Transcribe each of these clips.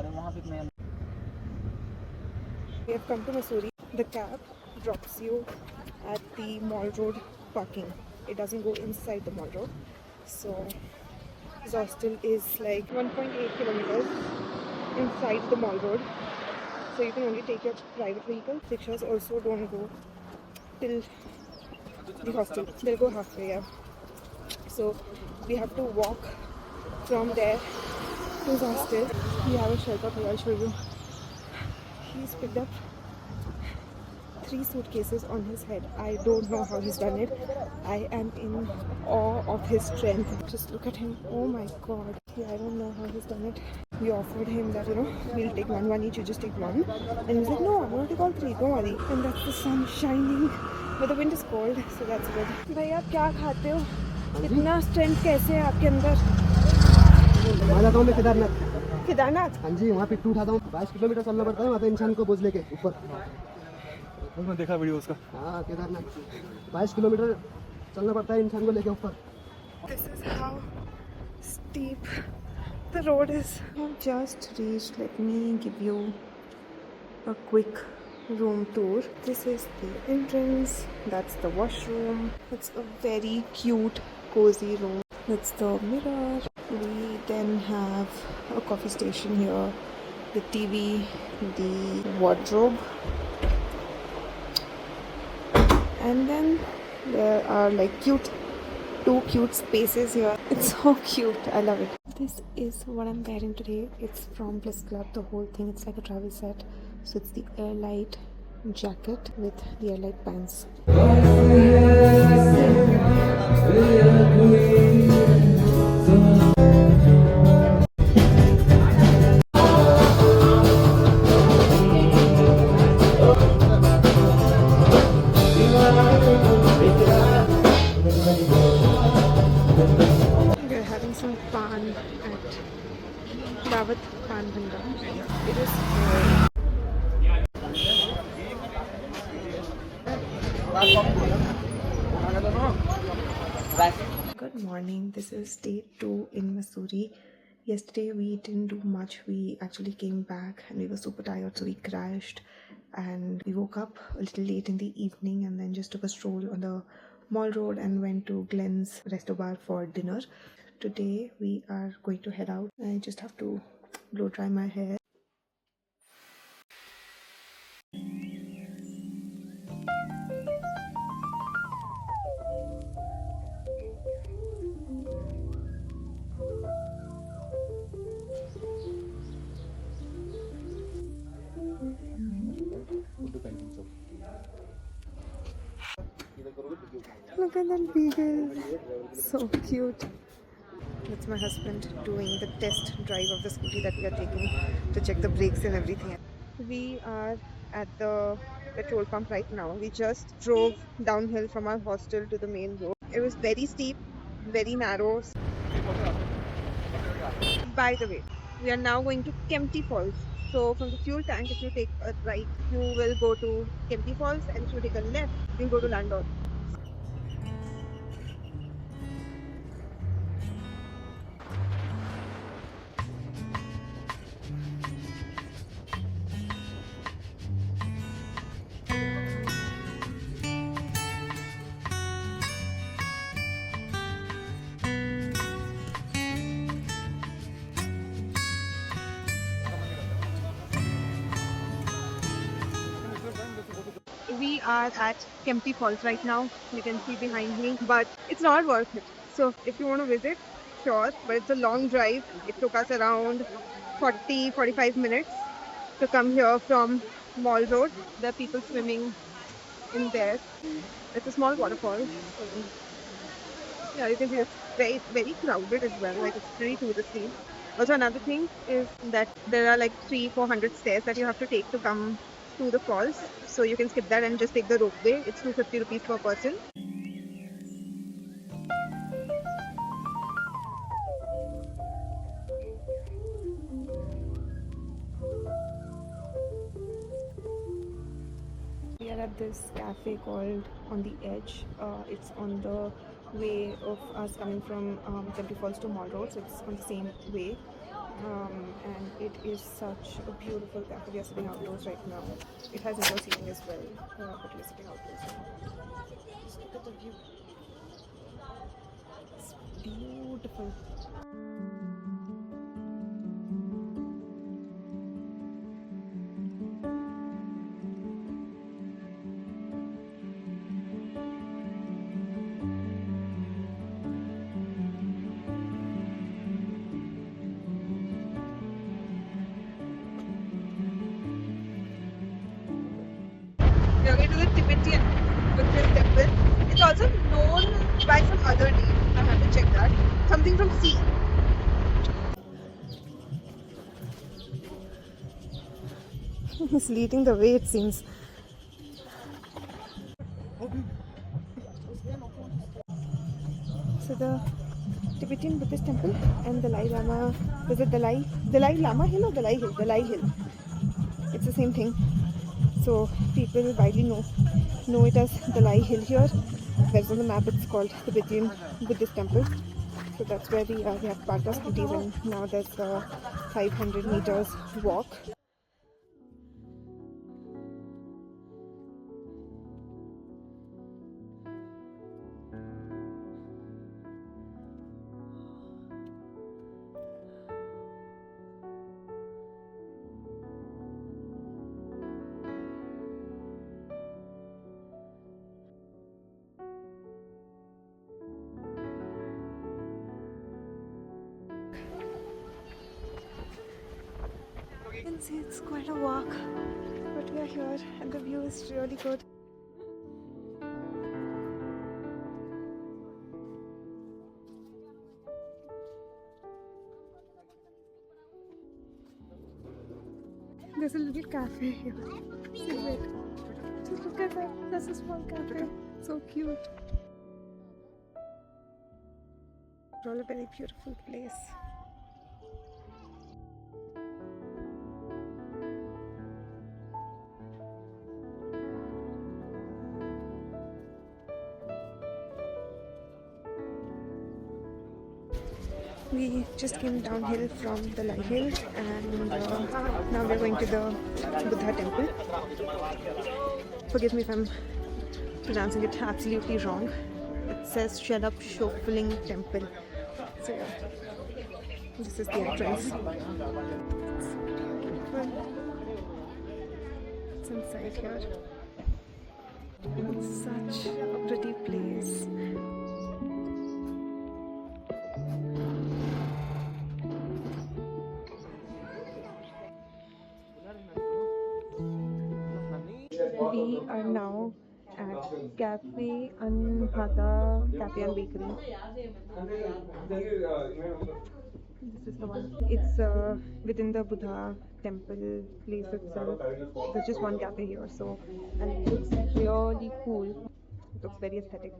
We have come to Mussoorie. The cab drops you at the Mall Road parking. It doesn't go inside the Mall Road. So this hostel is like 1.8 kilometers inside the Mall Road. So you can only take your private vehicle. Rickshaws also don't go till the hostel. They'll go halfway, yeah. So we have to walk from there to the hostel. We have a Sherpa here, I'll show you. He's picked up 3 suitcases on his head. I don't know how he's done it. I am in awe of his strength. Just look at him. Oh my god. Yeah, I don't know how he's done it. We offered him that, we'll take one each, you just take one. And he's like, no, I'm gonna take all 3, don't worry. And that's the sun shining. But the wind is cold, so that's good. भाई आप क्या खाते हो? इतना strength कैसे है आपके अंदर? वहाँ जाता हूँ मैं केदारनाथ। केदारनाथ? हाँ जी, वहाँ पिट्टू उठाता हूँ। 22 किलोमीटर चलना पड़ता है वहाँ पे इंसान को बोझ लेके ऊपर। मैं देखा वीडियो उसका। हाँ केदारनाथ 22 किलोमीटर चलना पड़ता है इंसान को लेके ऊपर। This is how steep the road is. I've just reached. Let me give you a quick room tour. This is the entrance. That's the washroom. It's a very cute, cozy room. That's the mirror. We then have a coffee station here, the TV, the wardrobe, and then there are like two cute spaces here. It's so cute. I love it. This is what I'm wearing today. It's from Bliss Club. The whole thing, it's like a travel set. So it's the Airlight jacket with the Airlight pants. We're having some pan at Dawat Pan Bhanda. It is Good morning. This is day 2 in Mussoorie. Yesterday we didn't do much. We actually came back and we were super tired, so we crashed and we woke up a little late in the evening and then just took a stroll on the Mall Road and went to Glenn's Resto Bar for dinner. Today we are going to head out. I just have to blow dry my hair. Look at that beagle. So cute. That's my husband doing the test drive of the scooty that we are taking to check the brakes and everything. We are at the petrol pump right now. We just drove downhill from our hostel to the main road. It was very steep, very narrow. By the way, we are now going to Kempty Falls. So from the fuel tank, if you take a right, you will go to Kempty Falls, and if you take a left, you'll go to Landor. We are at Kempty Falls right now. You can see behind me, but it's not worth it. So if you want to visit, sure, but it's a long drive. It took us around 40-45 minutes to come here from Mall Road. There are people swimming in there. It's a small waterfall. Yeah, you can see it's very, very crowded as well. Like it's pretty touristy. Also, another thing is that there are like 300-400 stairs that you have to take to come to the falls. So you can skip that and just take the ropeway. It's 250 rupees per person. We are at this cafe called On the Edge. It's on the way of us coming from Kempty Falls to Mall Road, so it's on the same way. And It is such a beautiful cafe. We are sitting outdoors right now. It has indoor seating as well, but we are sitting outdoors now. Just look at the view. It's beautiful. We are going to the Tibetan Buddhist temple. It's also known by some other name. I have to check that. Something from sea. He's leading the way, it seems. So the Tibetan Buddhist temple and Dalai Lama. Was it Dalai Lama Hill or Dalai Hill? Dalai Hill. It's the same thing. So people widely know it as Dalai Hill here. Whereas on the map it's called Tibetan Buddhist Temple. So that's where we are. We have parked our scooties and now there's a 500 meters walk. You can see it's quite a walk, but we are here and the view is really good. There's a little cafe here. See it. Just look at that. That's a small cafe. So cute. It's all a very beautiful place. We just came downhill from the Dalai Hill and now we're going to the Buddha temple. Forgive me if I'm pronouncing it absolutely wrong. It says Shelap Shokling Temple. So yeah, this is the entrance. It's beautiful. It's inside here. It's such a pretty place. We are now at Cafe Anhata Cafe and Bakery. This is the one. It's within the Buddha temple place itself. There's just one cafe here, so and it looks really cool. It looks very aesthetic.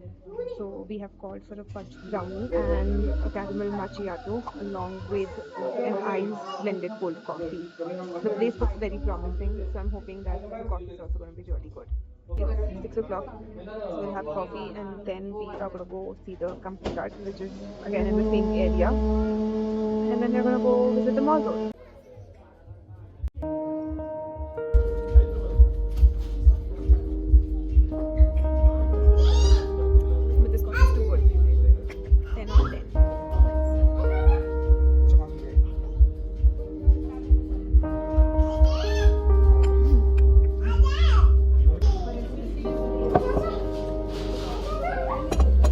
So we have called for a fudge brownie and a caramel macchiato along with an ice blended cold coffee. The place looks very promising, so I'm hoping that the coffee is also going to be really good. It's 6 o'clock, so we'll have coffee and then we are going to go see the Company Garden, which is again in the same area. And then we're going to go visit the mall road. But this coffee is too good. 10 on 10.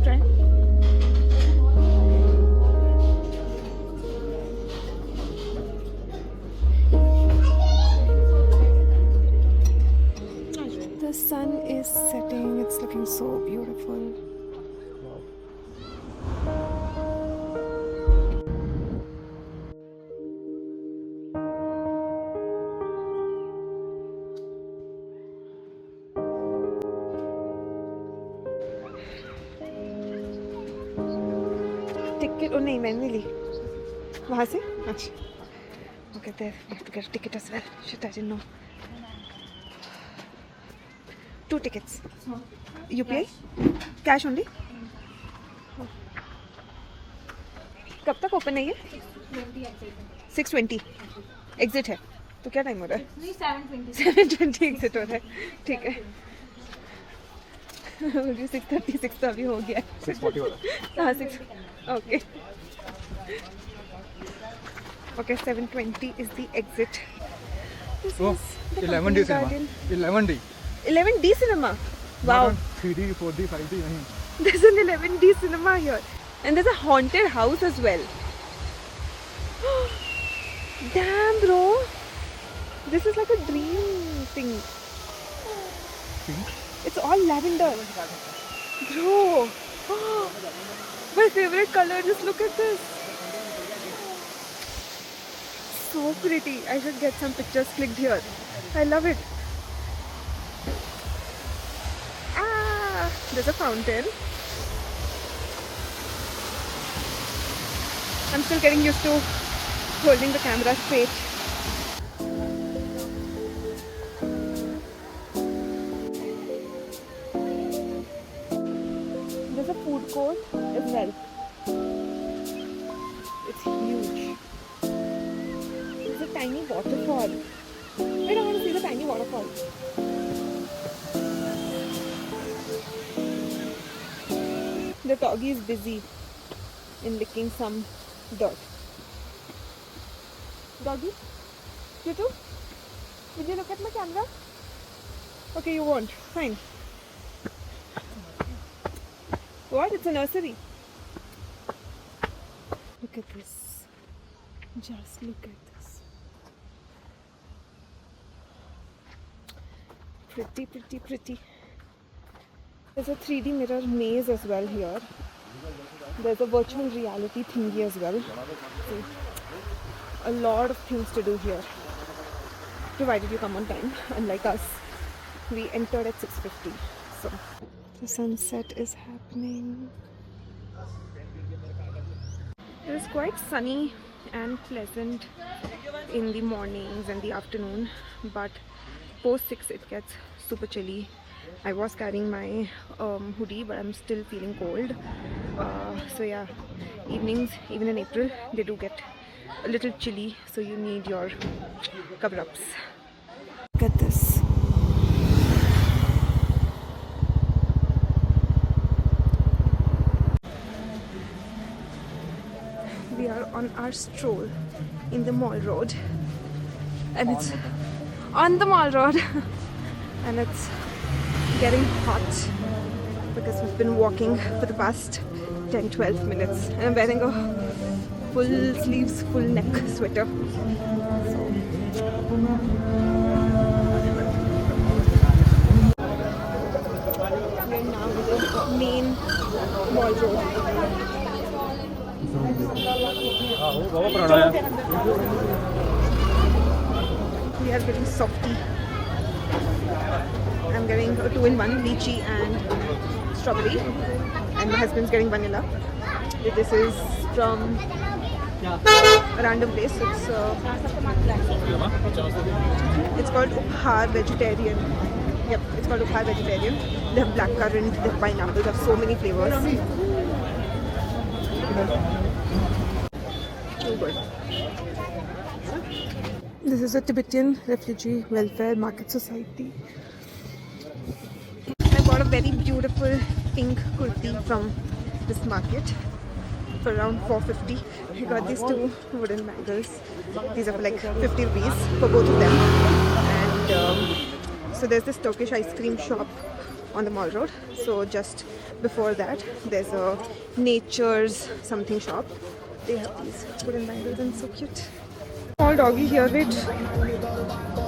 Try. The sun is setting, it's looking so beautiful. Ticket? Oh, नहीं मैंने नहीं ली वहाँ से अच्छा okay there we have to get a ticket as well. Shit, I didn't know. 2 tickets. UPI? Cash only? कब तक open है ये? 6:20. एग्जिट है तो क्या टाइम हो रहा है? नहीं 7:20 7:20 एग्जिट हो रहा है, ठीक है। 6:36 तो अभी हो गया है। 6:40 हो रहा है। हाँ 6 okay okay 7:20 is the exit. This Oh, is the 11D company cinema. garden. 11D. 11D cinema. Wow. Not on 3D, 4D, 5D. नहीं. There's an 11D cinema here. And there's a haunted house as well. Damn, bro. This is like a dream thing. Pink. It's all lavender. Bro. My favorite color. Just look at this. So pretty. I should get some pictures clicked here. I love it. Ah, there's a fountain. I'm still getting used to holding the camera straight. There's a food court as well. It's huge. There's a tiny waterfall. Wait, I want to see the tiny waterfall. The doggy is busy in licking some dirt. Doggy? You too? Will you look at my camera? Okay, you won't. Fine. What? It's a nursery. Look at this. Just look at this. Pretty, pretty, pretty. There's a 3D mirror maze as well here. There's a virtual reality thingy as well. See, a lot of things to do here. Provided you come on time, unlike us. We entered at 6:50. So the sunset is happening. It is quite sunny and pleasant in the mornings and the afternoon, but post 6 it gets super chilly. I was carrying my hoodie, but I'm still feeling cold. So yeah, evenings, even in April, they do get a little chilly, so you need your cover-ups. Look at this. We are on our stroll in the mall road, and it's on the mall road and it's getting hot because we've been walking for the past 10-12 minutes, and I'm wearing a full sleeves, full neck sweater. We are now in the main mall road. बहुत पुराना है. We are getting softy. I'm getting a 2-in-1 lychee and strawberry, and my husband's getting vanilla. This is from a random place. It's called Upahar Vegetarian. Yep, it's called Upahar Vegetarian. They have blackcurrant, they have pineapple, they have so many flavors. So good. This is a Tibetan Refugee Welfare Market Society. I bought a very beautiful pink kurti from this market for around 450. I got these two wooden bangles. These are for like 50 rupees for both of them. And so there's this Turkish ice cream shop on the mall road. So just before that, there's a Nature's something shop. They have these wooden bangles and so cute. Small doggy here, wait.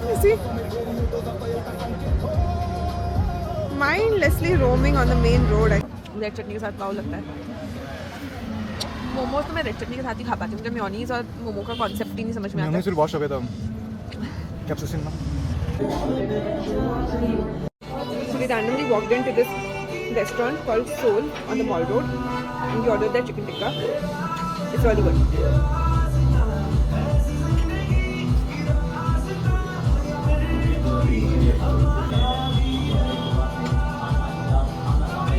You see? Mindlessly roaming on the main road. Red chutney के साथ पाव लगता है. मोमोज तो मैं red chutney के साथ ही खा पाती हूँ. मुझे मेयोनीज और मोमो का कॉन्सेप्ट ही नहीं समझ में आता. मैंने सिर्फ वॉश हो गया था कैप्सिकम में. So we randomly walked into this restaurant called Soul on the mall road, and we ordered their chicken tikka. It's really good.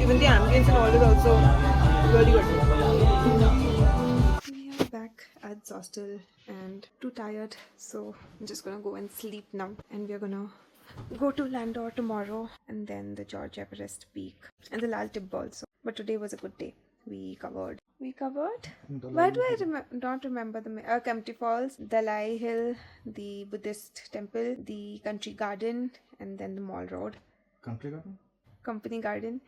Even the ambience and all is also really good. We are back at exhausted and too tired, so I'm just gonna go and sleep now. And we're gonna go to Landor tomorrow, and then the George Everest Peak and the Lal Tib also. But today was a good day. We covered. Why do I not remember the Kempty Falls, Dalai Hill, the Buddhist temple, the country garden, and then the mall road. Country garden? Company garden,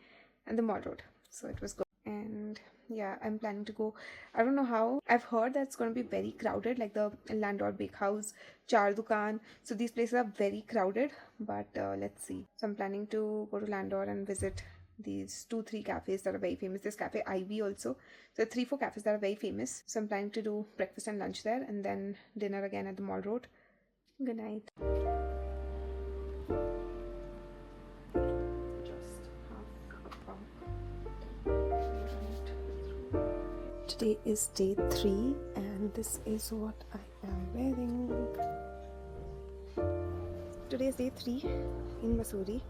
and the mall road. So it was good. And yeah, I'm planning to go. I don't know how. I've heard that it's going to be very crowded, like the Landor Bakehouse, Char Dukan. So these places are very crowded, but let's see. So I'm planning to go to Landor and visit these 2-3 cafes that are very famous. This cafe Ivy also. So 3-4 cafes that are very famous. So I'm planning to do breakfast and lunch there, and then dinner again at the mall road. Good night. Today is day 3 and this is what I am wearing. Today is day 3 in Mussoorie,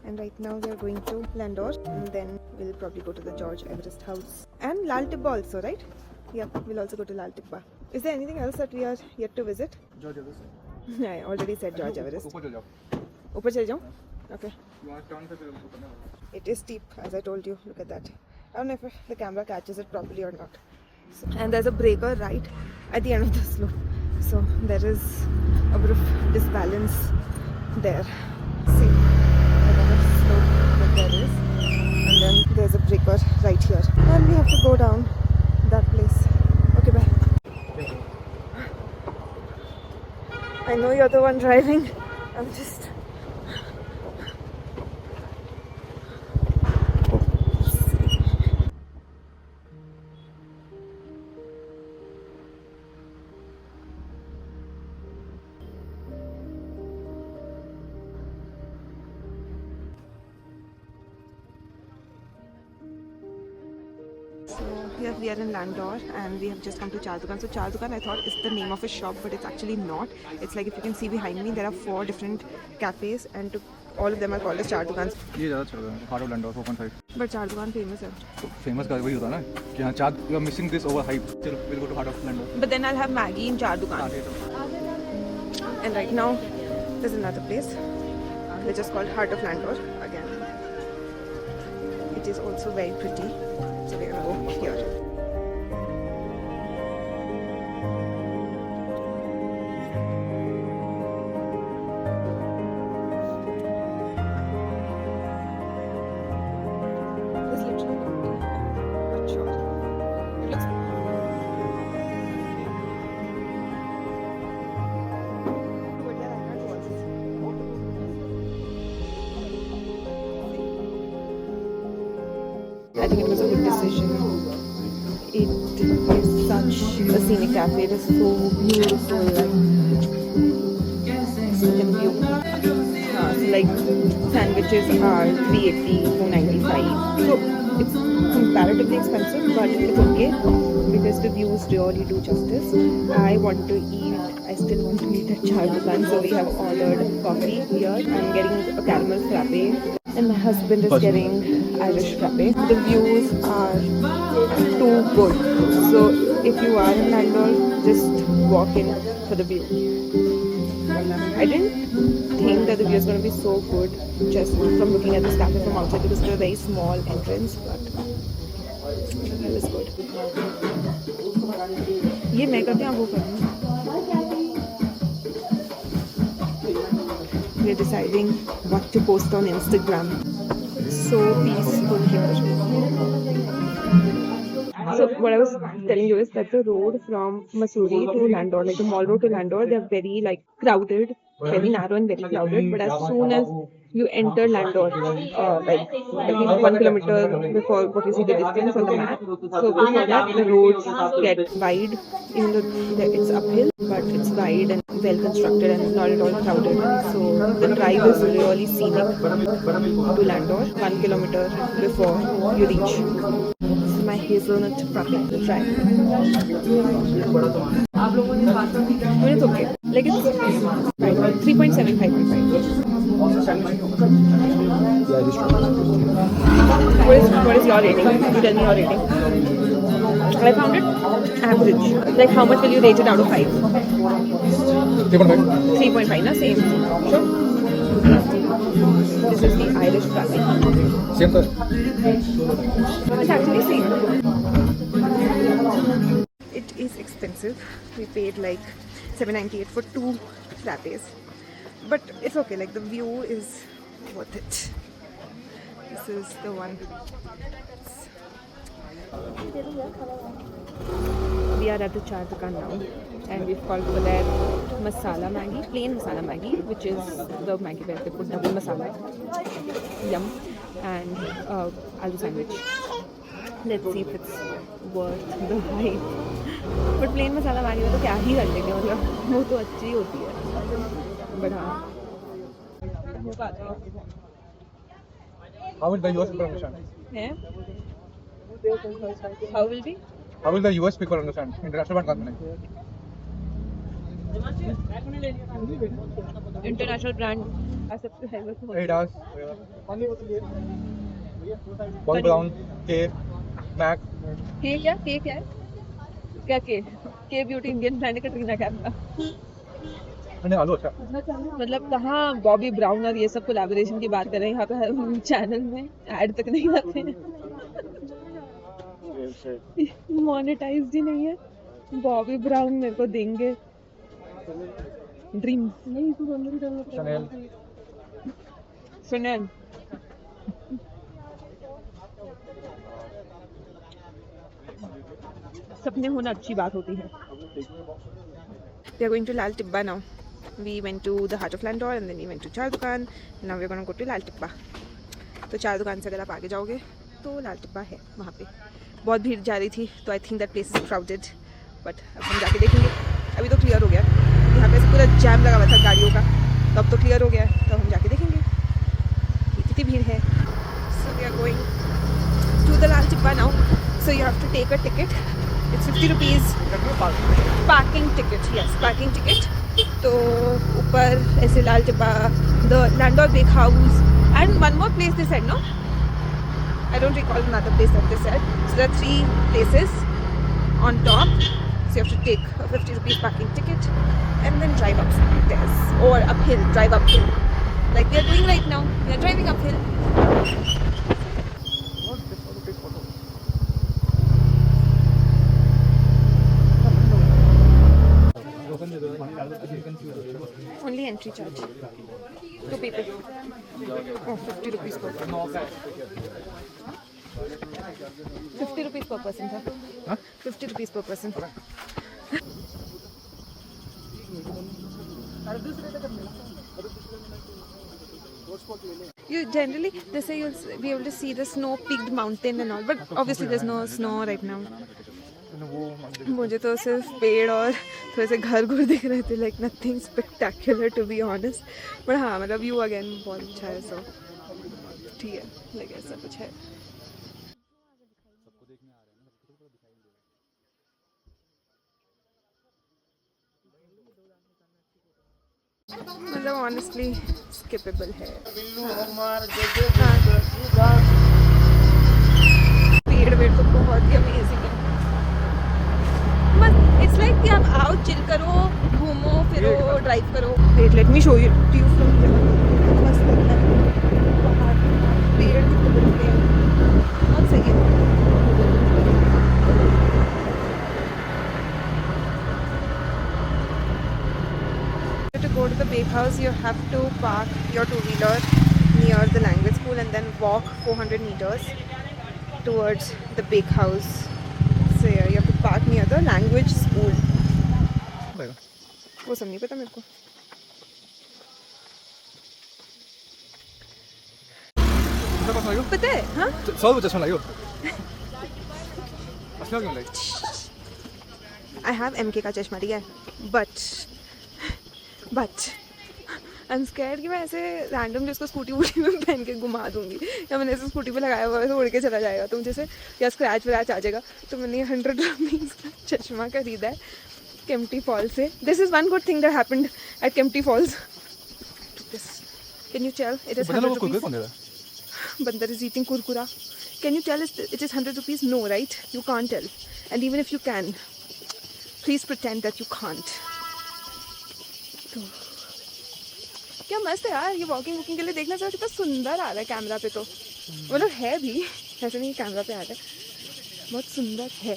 and right now we are going to Landor, and then we'll probably go to the George Everest house and Lal Tibba also, right? Yeah, we'll also go to Lal Tibba. Is there anything else that we are yet to visit? George Everest. I already said George Everest. ऊपर चल जाओ. ऊपर चले जाऊं? Okay. You want to turn पे फिर ऊपर ना. It is steep, as I told you. Look at that. I don't know if the camera catches it properly or not. So, and there's a breaker right at the end of the slope. So there is a bit of disbalance there. See the kind of slope that there is. And then there's a breaker right here. And we have to go down that place. Okay, bye. I know you're the one driving. I'm just... Here we are in Landor and we have just come to Char Dukan. So Char Dukan I thought is the name of a shop, but it's actually not. It's like, if you can see behind me, there are 4 different cafes and all of them are called as Char Dukans. ये ज़्यादा चल रहा है. Heart of Landor 4.5. But Char Dukan famous है. Famous का वही होता है ना कि हाँ चार. You are missing this over hype. चलो we'll go to Heart of Landor. But then I'll have Maggie in Char Dukan. And right now there's another place which is called Heart of Landor again. It is also very pretty. So we're gonna go here. It's literally empty. Not sure. It looks... But yeah, I can't watch this. I think it was a good decision. It is such a scenic cafe. It is so beautiful, like such a view. So like sandwiches are $380, $495. So it's comparatively expensive, but it's okay because the views really do justice. I want to eat. I still want to eat at Char Dukan, so we have ordered coffee here. I'm getting a caramel frappe, and my husband is getting Irish frappe. The views are too good. So if you are in Landor, just walk in for the view. I didn't think that the view is going to be so good just from looking at this cafe from outside because it's a very small entrance, but the view is good. ये मैं करती हूँ, वो करती हूँ. We're deciding what to post on Instagram. So peaceful here. So what I was telling you is that the road from Mussoorie to Landor, like the mall road to Landor, they're very like crowded, very narrow and very crowded. But as soon as you enter Landor, like I think 1 kilometer before what you see the distance on the map, so before that the roads get wide, even though it's uphill, but it's wide and well constructed and not at all crowded. So the drive is really scenic to Landor 1 kilometer before you reach. This is my hazelnut frappe. Let's try. But it's okay. Like it's 3.7, 5.5. What is your rating? You tell me your rating. I found it average. Like, how much will you rate it out of 5? 3.5. 3.5, na? Same. Sure. This is the Irish classic. Same sir. It's actually same. It is expensive. We paid like $7.98 for 2 frappes, but it's okay. Like the view is worth it. This is the one. We are at the Chai Dukaan now, and we've called for their masala Maggi, plain masala Maggi, which is the Maggi where they put double masala. Yum. And aloo sandwich. Let's see if it's worth the hype. But plain masala Maggi में तो क्या ही कर लेंगे, मतलब वो तो अच्छी ही होती है. But हाँ. How will the US people understand? है? How will be? How will the US people understand? International brand company. International brand. Adidas, Bobby Brown, K, Mac. के क्या है? क्या के ब्यूटी इंडियन ब्रांड है, कटरीना कैफ का. मैंने आलू अच्छा. मतलब कहाँ बॉबी ब्राउन और ये सब कोलैबोरेशन की बात कर रहे हैं यहाँ पे चैनल में ऐड तक नहीं आते हैं. मोनेटाइज्ड ही नहीं है. बॉबी ब्राउन मेरे को देंगे ड्रीम्स. Chanel. सुनेल. सपने होना अच्छी बात होती है. We are going to Lal Tibba now. We went to the Heart of Landor and then we went to Char Dukaan. Now we are going to go to Lal Tibba. तो चार दुकान से अगर आप आगे जाओगे तो लाल टिब्बा है वहाँ पे. बहुत भीड़ जा रही थी तो I think that place is crowded, but अब हम जाके देखेंगे. अभी तो क्लियर हो गया. यहाँ पे पूरा जैम लगा हुआ था गाड़ियों का, तो अब तो क्लियर हो गया है, तो हम जाके देखेंगे कि कितनी भीड़ है. So we are going to the Lal Tibba now. So you have to take a ticket. It's 50 rupees parking ticket. Yes, parking ticket. तो ऊपर ऐसे Lal Tibba, the Landour bake house, and one more place they said, no? I don't recall another place that they said. So there are 3 places on top. So you have to take a 50 rupees parking ticket and then drive upstairs or uphill, drive uphill. Like we are doing right now. We are driving uphill. Only entry charge. 2 people. Oh, 50 rupees per person. 50 rupees per person, sir. Huh? 50 rupees per person. You generally, they say you'll be able to see the snow-peaked mountain and all, but obviously there's no snow right now. मुझे तो सिर्फ पेड़ और थोड़े से घर घुर दिख रहे थे. Like nothing spectacular to be honest. But हाँ, मतलब व्यू अगेन बहुत अच्छा है. सो ठीक है, लाइक ऐसा कुछ है. मतलब ऑनेस्टली स्किपेबल है. पेड़ वेड़ तो बहुत ही अमेजिंग है. इट्स लाइक कि आप आओ, चिल करो, घूमो फिरो, ड्राइव करो. Wait, let me show you to you from here. मस्त लगता है. पहाड़, पेड़ कितने बड़े हैं. बहुत सही है. To go to the bake house, you have to park your two-wheeler near the language school and then walk 400 meters towards the bake house. So yeah, you have to park near the language school. वो सब नहीं पता मेरे को. पता है हाँ. सब चश्मा लगाओ. असला क्यों लाइक? I have MK का चश्मा, ठीक है, but आई एम स्कैर्ड कि मैं ऐसे रैंडम जिसको स्कूटी वूटी में पहन के घुमा दूंगी, या मैंने ऐसे स्कूटी पे लगाया हुआ है तो उड़ के चला जाएगा तो मुझे से या स्क्रैच व्रैच आ जाएगा. तो मैंने 100 रुपीज़ का चश्मा खरीदा है केम्प्टी फॉल्स से. This is one good thing that happened at Kempty falls. Can you tell it is 100 rupees? Bandar is eating Kurkure. Can you tell it is 100 rupees? No, right? You can't tell. And even if you can, please pretend that you can't. तो क्या मस्त है यार, ये walking के लिए देखना चाहिए। कितना सुंदर आ रहा है कैमरा पे, तो मतलब है भी, ऐसे नहीं कैमरा पे आ रहा है, बहुत सुंदर है।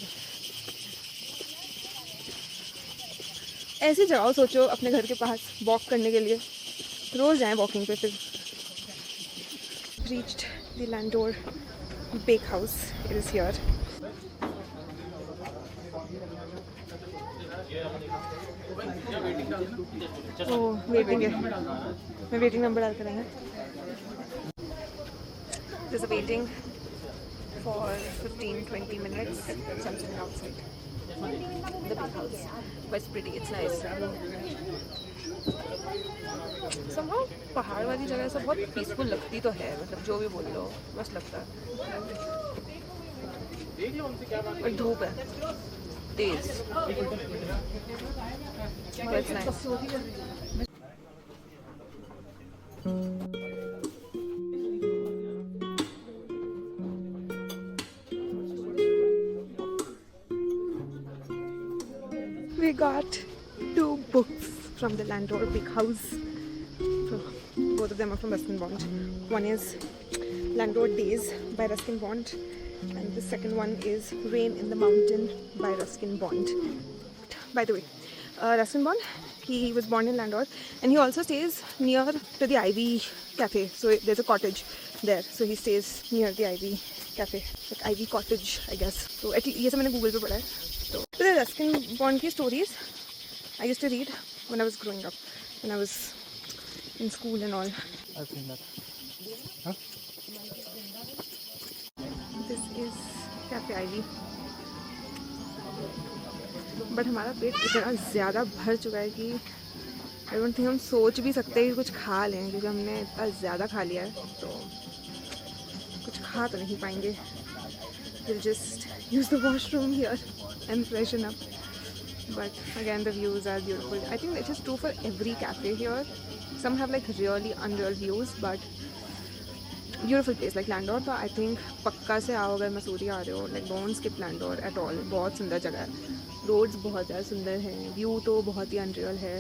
ऐसी जगह सोचो अपने घर के पास वॉक करने के लिए, रोज जाएं वॉकिंग पे। फिर reached the Landour bake house, it is here. Oh waiting है, मैं वेटिंग नंबर डाल कर आया। There's a waiting for 15-20 minutes. So I'm sitting outside the big house. But it's pretty, it's nice. Somehow पहाड़ वाली जगह सब बहुत पीसफुल लगती तो है, मतलब जो भी बोल लो मस्त लगता है। और धूप है तेज, but it's nice. We got 2 books from the Landor Big House. So, both of them are from Ruskin Bond. One is Landor Days by Ruskin Bond, and the second one is Rain in the Mountain by Ruskin Bond. By the way, Ruskin Bond, he was born in Landor, and he also stays near to the Ivy Cafe. So there's a cottage there. So he stays near the Ivy Cafe, like Ivy Cottage, I guess. So at least ये सब मैंने Google पे पढ़ा है. So the Ruskin Bond की stories I used to read when I was growing up, when I was in school and all. I've seen that. Huh? This is Cafe Ivy. But हमारा पेट इतना ज़्यादा भर चुका है कि आई डोंट थिंक हम सोच भी सकते हैं कि कुछ खा लें, क्योंकि हमने इतना ज़्यादा खा लिया है, तो कुछ खा तो नहीं पाएंगे। We'll just use the washroom here and freshen up. But again, the views are beautiful. I think it is true for every cafe here. Some have like really unreal views, but beautiful place like Landor. तो I think पक्का से आओ अगर मसूरी आ रहे हो, like don't skip Landor at all. बहुत सुंदर जगह है, रोड्स बहुत ज़्यादा सुंदर हैं, व्यू तो बहुत ही अनरियल है,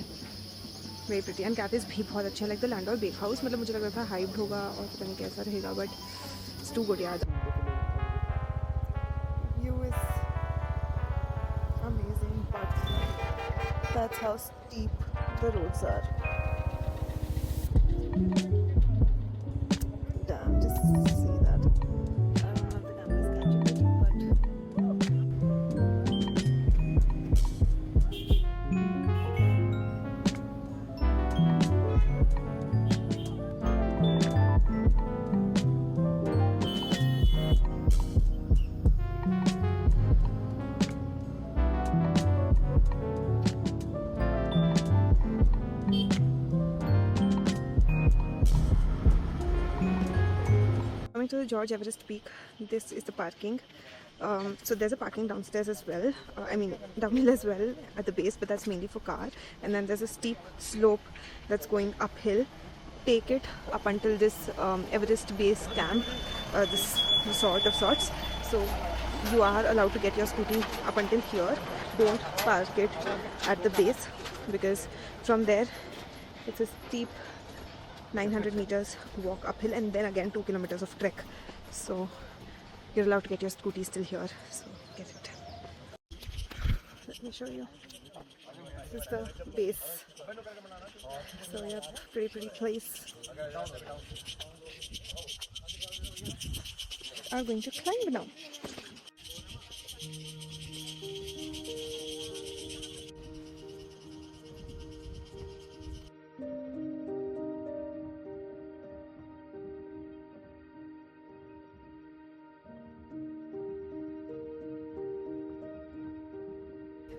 वेरी प्रिटी, एंड कैफेज भी बहुत अच्छे हैं। Like the Landour bake house, मतलब मुझे लग रहा था हाइप्ड होगा और पता नहीं कैसा रहेगा, बट इट्स टू गुड यार। View is amazing, but that's how steep the roads are. Damn, just see that. I don't know if the camera is catching it, but coming to the George Everest Peak, this is the parking. So there's a parking downstairs as well. I mean downhill as well at the base, but that's mainly for car. And then there's a steep slope that's going uphill. Take it up until this Everest base camp, this resort of sorts. So you are allowed to get your scooty up until here. Don't park it at the base, because from there it's a steep 900 meters walk uphill, and then again 2 kilometers of trek. So you're allowed to get your scooty still here. So get it. Let me show you. This is the base. So yeah, pretty place. Are going to climb now.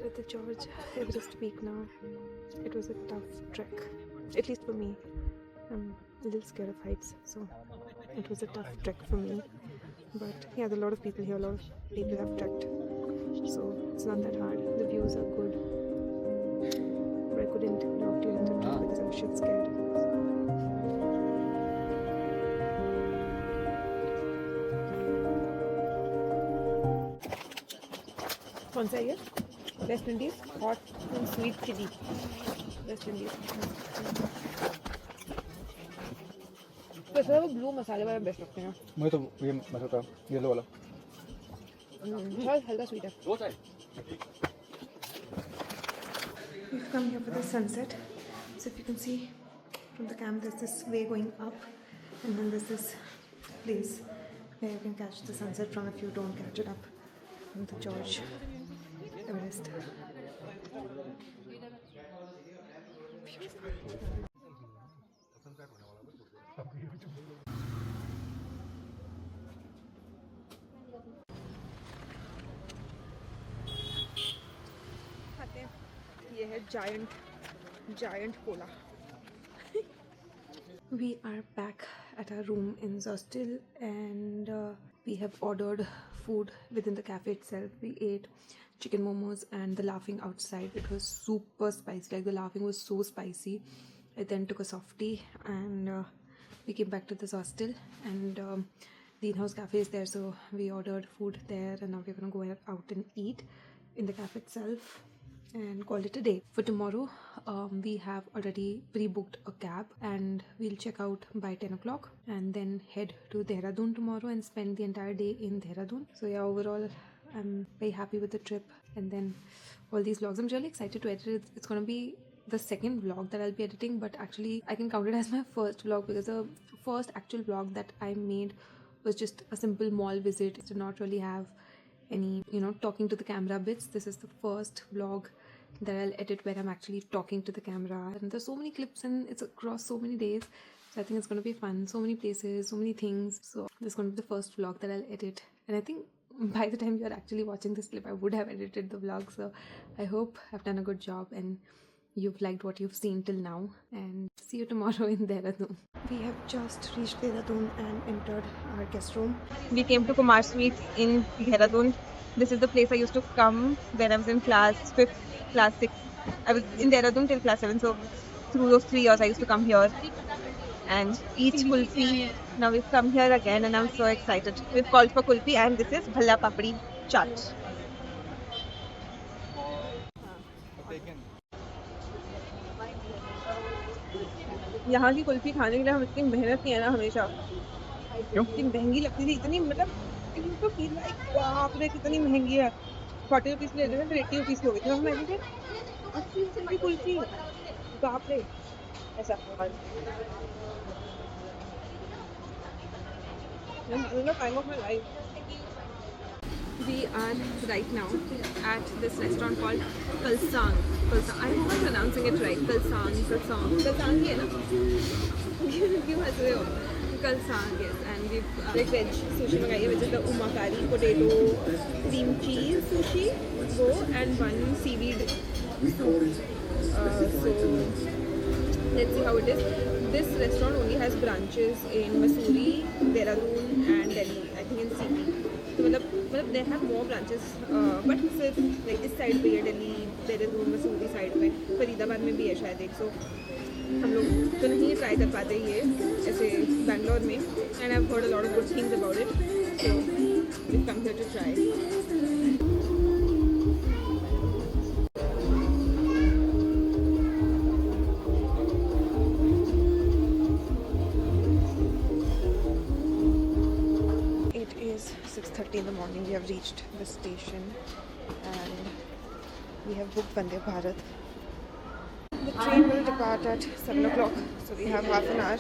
At the George Everest Peak now. It was a tough trek, at least for me. I'm a little scared of heights, so it was a tough trek for me. But yeah, there are a lot of people here, a lot of people have trekked, so it's not that hard. The views are good, but I couldn't walk during the trek because I was shit scared. कौन सा है ये? West Indies hot and sweet chilli, West Indies. वैसे वो blue मसाले वाला best लगते हैं। मुझे तो ये मजा था येलो वाला। थोड़ा हल्का स्वीट है। We've come here for the sunset. So if you can see from the camp, there's this way going up, and then there's this place where you can catch the sunset from if you don't catch it up from the George Everest. ये है giant cola. We are back at our room in Zostil, and we have ordered food within the cafe itself. We ate chicken momos and the laughing outside. It was super spicy, like the laughing was so spicy. I then took a softie, and we came back to the Zostil, and the in-house cafe is there, so we ordered food there, and now we're gonna go out and eat in the cafe itself and call it a day. For tomorrow, we have already pre-booked a cab, and we'll check out by 10 o'clock and then head to Dehradun tomorrow and spend the entire day in Dehradun. So yeah, overall I'm very happy with the trip, and then all these vlogs, I'm really excited to edit it. It's gonna be the second vlog that I'll be editing, but actually I can count it as my first vlog because the first actual vlog that I made was just a simple mall visit. It did not really have any, talking to the camera bits. This is the first vlog that I'll edit where I'm actually talking to the camera, and there's so many clips and it's across so many days, so I think it's going to be fun. So many places, so many things. So this is going to be the first vlog that I'll edit, and I think by the time you're actually watching this clip, I would have edited the vlog. So I hope I've done a good job and you've liked what you've seen till now, and see you tomorrow in Dehradun. We have just reached Dehradun and entered our guest room. We came to Kumar Suites in Dehradun. This is the place I used to come when I was in class 5th, class 6. I was in Dehradun till class 7, so through those 3 years I used to come here and eat kulfi. Now we've come here again and I'm so excited. We've called for kulfi, and this is bhalla papdi chaat. यहाँ की कुल्फी खाने के लिए हम इतनी मेहनत की है ना हमेशा, इतनी महंगी लगती थी, इतनी मतलब तो फील लाइक बाप रे कितनी महंगी है। 40 रुपीज़ ले रहे थे, फिर 80 रुपीज़ की हो गई थी। हम ऐसे 80 रुपये की कुल्फी, बाप रे ऐसा। Time of my life. We are right now at this restaurant called Kalsang. I hope I'm pronouncing it right. Kalsang ही है ना? क्यों हंस रहे हो? Kalsang, yes. And we've like veg sushi मंगाई है, which is the umakari potato cream cheese sushi, वो and one seaweed soup. So let's see how it is. This restaurant only has branches in Mussoorie, Dehradun and Delhi. I think in CP. तो मतलब they have more branches, but सिर्फ like इस side पे है, Delhi, Dehradun, Mussoorie side में, फरीदाबाद में भी है शायद एक। सो हम लोग तो नहीं ट्राई कर पाते ये ऐसे बैंगलोर में, and I have heard a lot of good things about it, so we come here to try. It is 6:30 in the morning. We have reached the station and we have booked Vande Bharat. The train will depart at 7 o'clock, so we have half an hour.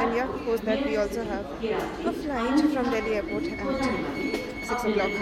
And yeah, post that we also have a flight from Delhi airport at 6 o'clock.